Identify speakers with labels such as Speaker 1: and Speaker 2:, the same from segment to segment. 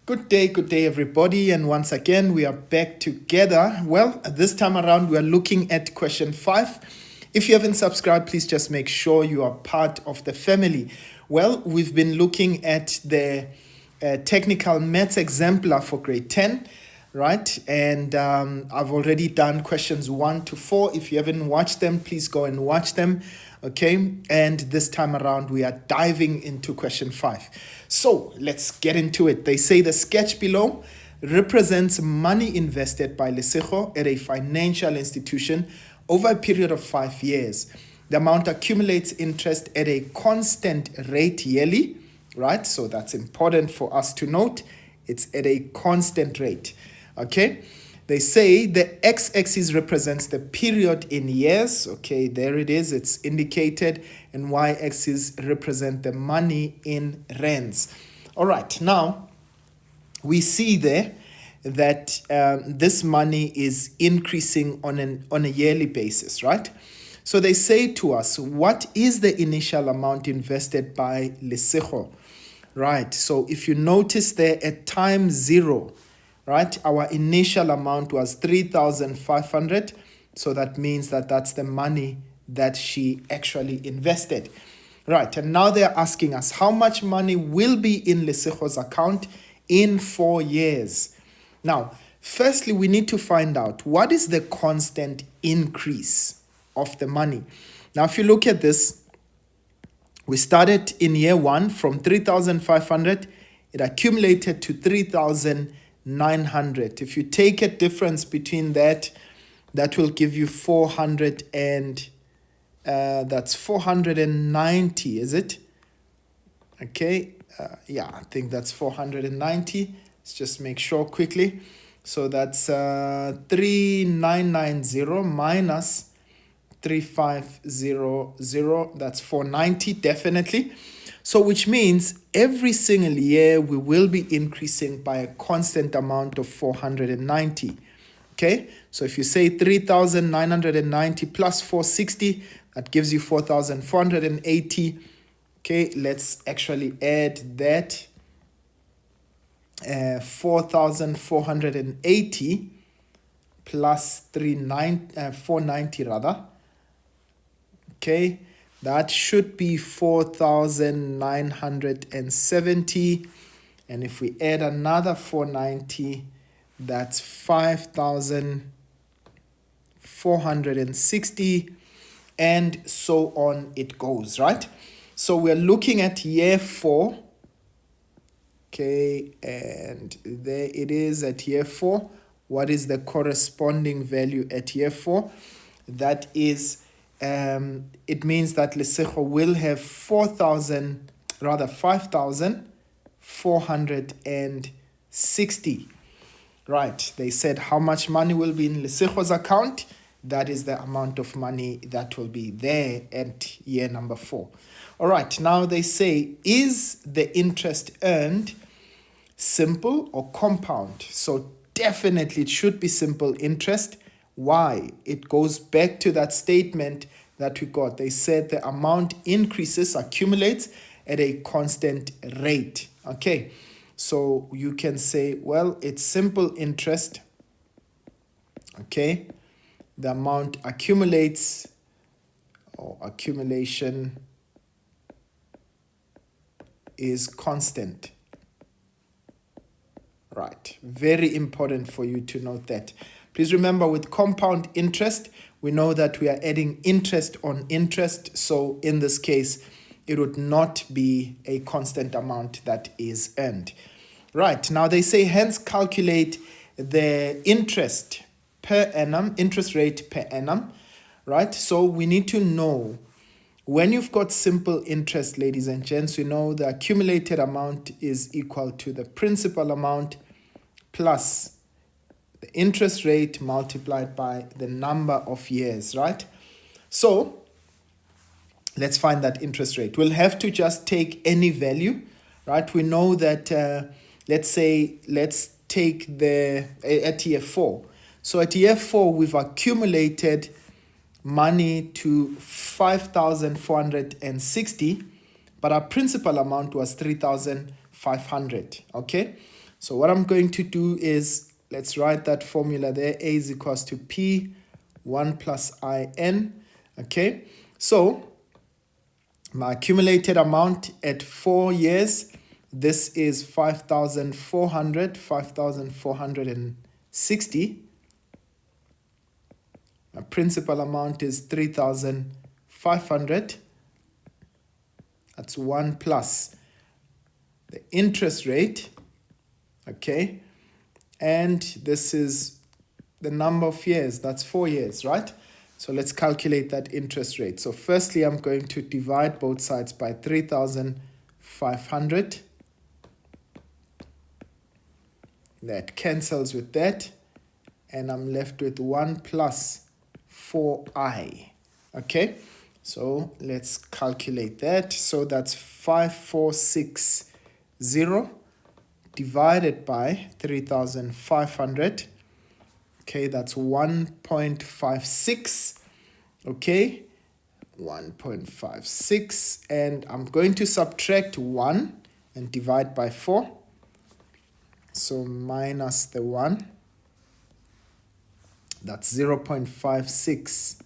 Speaker 1: Good day, everybody. And once again, we are back together. Well, this time around, we are looking at question 5. If you haven't subscribed, please just make sure you are part of the family. Well, we've been looking at the technical maths exemplar for grade 10, right? And I've already done questions 1 to 4. If you haven't watched them, please go and watch them. Okay, and this time around we are diving into question 5. So let's get into it. They say the sketch below represents money invested by Lesego at a financial institution over a period of 5 years. The amount accumulates interest at a constant rate yearly, right? So that's important for us to note. It's at a constant rate, okay? They say the x-axis represents the period in years. Okay, there it is. It's indicated. And y-axis represent the money in rands. All right, now we see there that this money is increasing on a yearly basis, right? So they say to us, what is the initial amount invested by Lesego? Right, so if you notice there at time 0, right, our initial amount was 3,500. So that means that that's the money that she actually invested. Right, and now they're asking us how much money will be in Lesego's account in 4 years. Now, firstly, we need to find out what is the constant increase of the money. Now, if you look at this, we started in year 1 from 3,500. It accumulated to 3,900. If you take a difference between that will give you 400 and that's 490, is it? Okay, yeah, I think that's 490. Let's just make sure quickly. So that's 3990 minus 3500, that's 490 definitely. So which means every single year we will be increasing by a constant amount of 490. Okay, so if you say 3,990 plus 460, that gives you 4,480. Okay, let's actually add that 4,480 plus 490 rather. Okay, that should be 4,970. And if we add another 490, that's 5,460. And so on it goes, right? So we're looking at year 4. Okay, and there it is at year 4. What is the corresponding value at year 4? That is, it means that Lesego will have 5,460. Right, they said how much money will be in Lesego's account. That is the amount of money that will be there at year number 4. All right, now they say, is the interest earned simple or compound? So definitely it should be simple interest. Why? It goes back to that statement that we got. They said the amount increases, accumulates at a constant rate. Okay, so you can say, well, it's simple interest. Okay, the amount accumulates, or accumulation is constant. Right, very important for you to note that. Please remember, with compound interest, we know that we are adding interest on interest. So in this case, it would not be a constant amount that is earned. Right, now they say, hence calculate the interest per annum, interest rate per annum, right? So we need to know, when you've got simple interest, ladies and gents, we know the accumulated amount is equal to the principal amount plus the interest rate multiplied by the number of years, right? So let's find that interest rate. We'll have to just take any value, right? We know that, let's take at year 4. So at year 4, we've accumulated money to 5,460, but our principal amount was 3,500, okay? So what I'm going to do is, let's write that formula there. A is equals to P 1 plus IN. Okay, so my accumulated amount at 4 years, this is 5,460. My principal amount is 3,500. That's 1 plus the interest rate. Okay, and this is the number of years. That's 4 years, right? So let's calculate that interest rate. So firstly, I'm going to divide both sides by 3,500. That cancels with that. And I'm left with 1 plus 4i. Okay, so let's calculate that. So that's 5460 divided by 3,500. Okay, that's 1.56. Okay, 1.56. And I'm going to subtract 1 and divide by 4. So minus the 1. That's 0.56.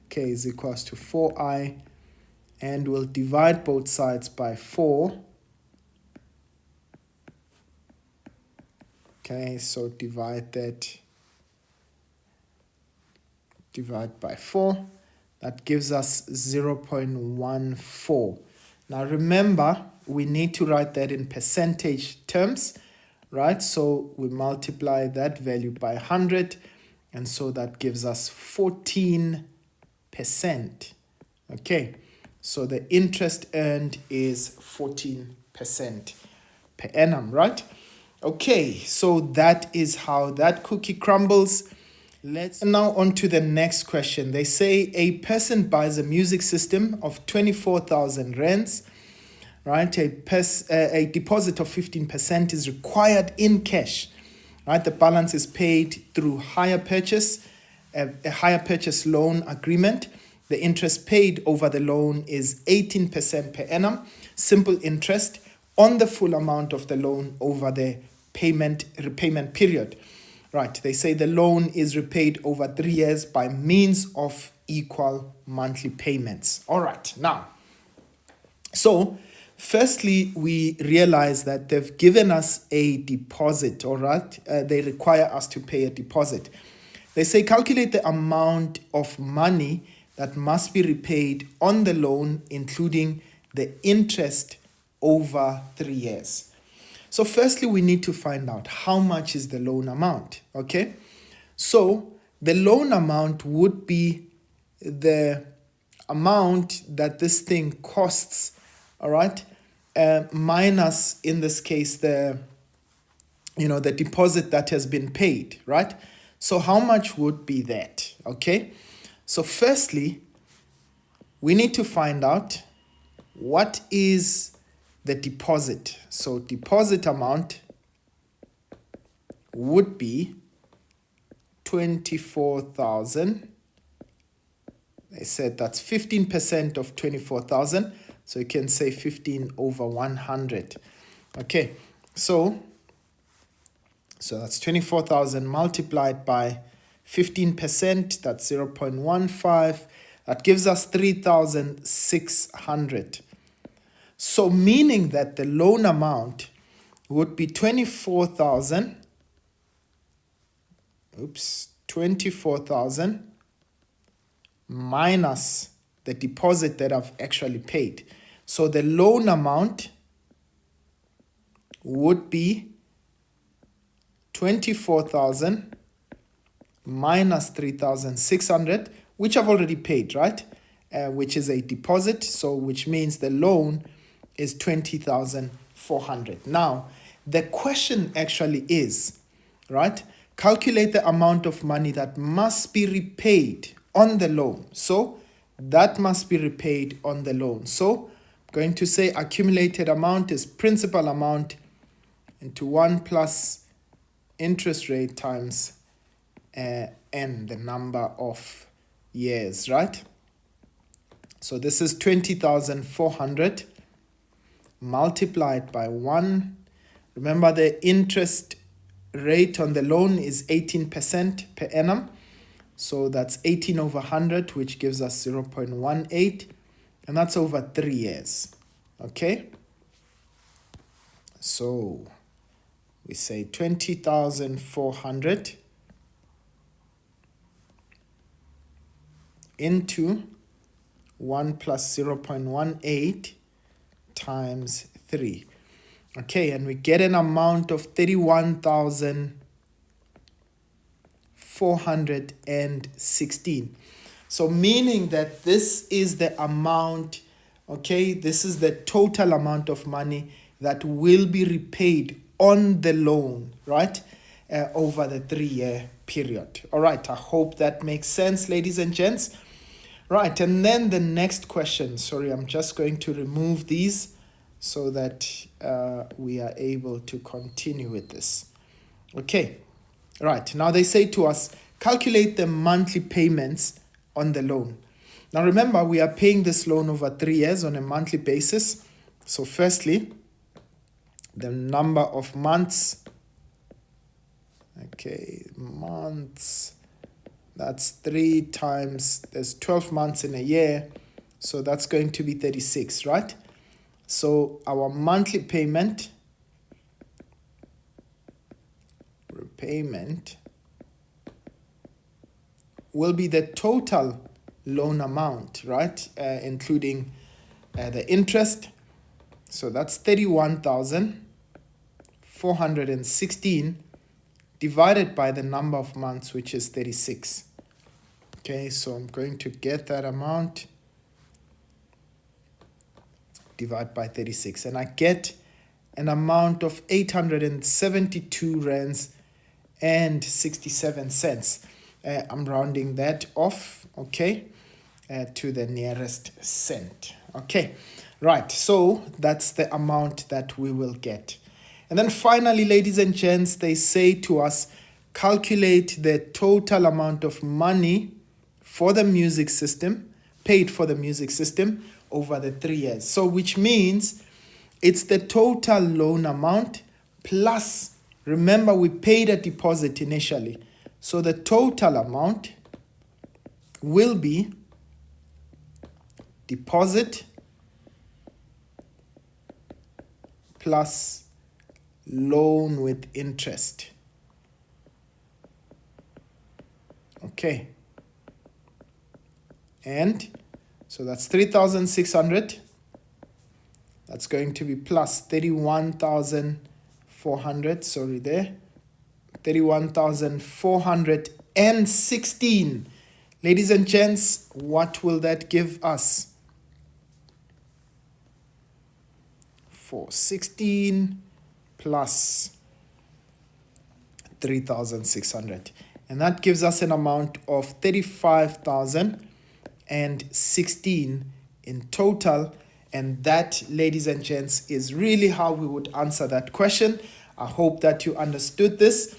Speaker 1: Okay, is equals to 4i. And we'll divide both sides by 4. Okay, so divide by 4. That gives us 0.14. Now remember, we need to write that in percentage terms, right? So we multiply that value by 100, and so that gives us 14%. Okay, so the interest earned is 14% per annum, right? Okay, so that is how that cookie crumbles. Let's now on to the next question. They say a person buys a music system of 24,000 rands, right? A deposit of 15% is required in cash, right? The balance is paid through hire purchase, a hire purchase loan agreement. The interest paid over the loan is 18% per annum, simple interest on the full amount of the loan over the repayment period. Right, they say the loan is repaid over 3 years by means of equal monthly payments. All right, now, so firstly, we realize that they've given us a deposit, all right? They require us to pay a deposit. They say calculate the amount of money that must be repaid on the loan, including the interest over 3 years. So firstly, we need to find out how much is the loan amount, okay? So the loan amount would be the amount that this thing costs, all right? Minus, in this case, the deposit that has been paid, right? So how much would be that, okay? So firstly, we need to find out what is the deposit. So deposit amount would be 24,000. They said that's 15% of 24,000. So you can say 15 over 100. Okay, so that's 24,000 multiplied by 15%. That's 0.15. That gives us 3,600. So meaning that the loan amount would be 24,000 minus the deposit that I've actually paid. So the loan amount would be 24,000 minus 3,600, which I've already paid, right? Which is a deposit, so which means the loan is 20,400. Now, the question actually is, right? Calculate the amount of money that must be repaid on the loan. So that must be repaid on the loan. So I'm going to say accumulated amount is principal amount into 1 plus interest rate times n, the number of years, right? So this is 20,400 multiplied by 1 Remember, the interest rate on the loan is 18% per annum. So that's 18 over 100, which gives us 0.18. And that's over 3 years. Okay? So we say 20,400 into 1 plus 0.18 times 3. Okay, and we get an amount of 31,416. So meaning that this is the amount, okay, this is the total amount of money that will be repaid on the loan, right, over the 3-year period. All right, I hope that makes sense, ladies and gents. Right, and then the next question. Sorry, I'm just going to remove these so that we are able to continue with this. Okay, right. Now they say to us, calculate the monthly payments on the loan. Now remember, we are paying this loan over 3 years on a monthly basis. So firstly, the number of months. Okay, months. That's 3 times, there's 12 months in a year. So that's going to be 36, right? So our monthly payment, repayment, will be the total loan amount, right? Including the interest. So that's 31,416 divided by the number of months, which is 36. Okay, so I'm going to get that amount, divide by 36, and I get an amount of 872 rands and 67 cents. I'm rounding that off, okay, to the nearest cent. Okay, right, so that's the amount that we will get. And then finally, ladies and gents, they say to us, calculate the total amount of money for the music system, paid for the music system over the 3 years. So which means it's the total loan amount plus, remember we paid a deposit initially. So the total amount will be deposit plus loan with interest. Okay. And so that's 3,600. That's going to be plus 31,400. Sorry there. 31,416. Ladies and gents, what will that give us? 416 plus 3,600. And that gives us an amount of 35,016 in total. And that, ladies and gents, is really how we would answer that question. I hope that you understood this.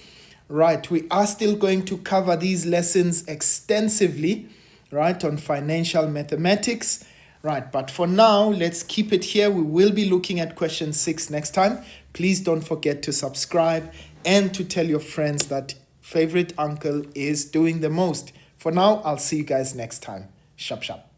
Speaker 1: Right, we are still going to cover these lessons extensively, right, on financial mathematics. Right, but for now, let's keep it here. We will be looking at question 6 next time. Please don't forget to subscribe and to tell your friends that favorite uncle is doing the most. For now, I'll see you guys next time. Shap shap.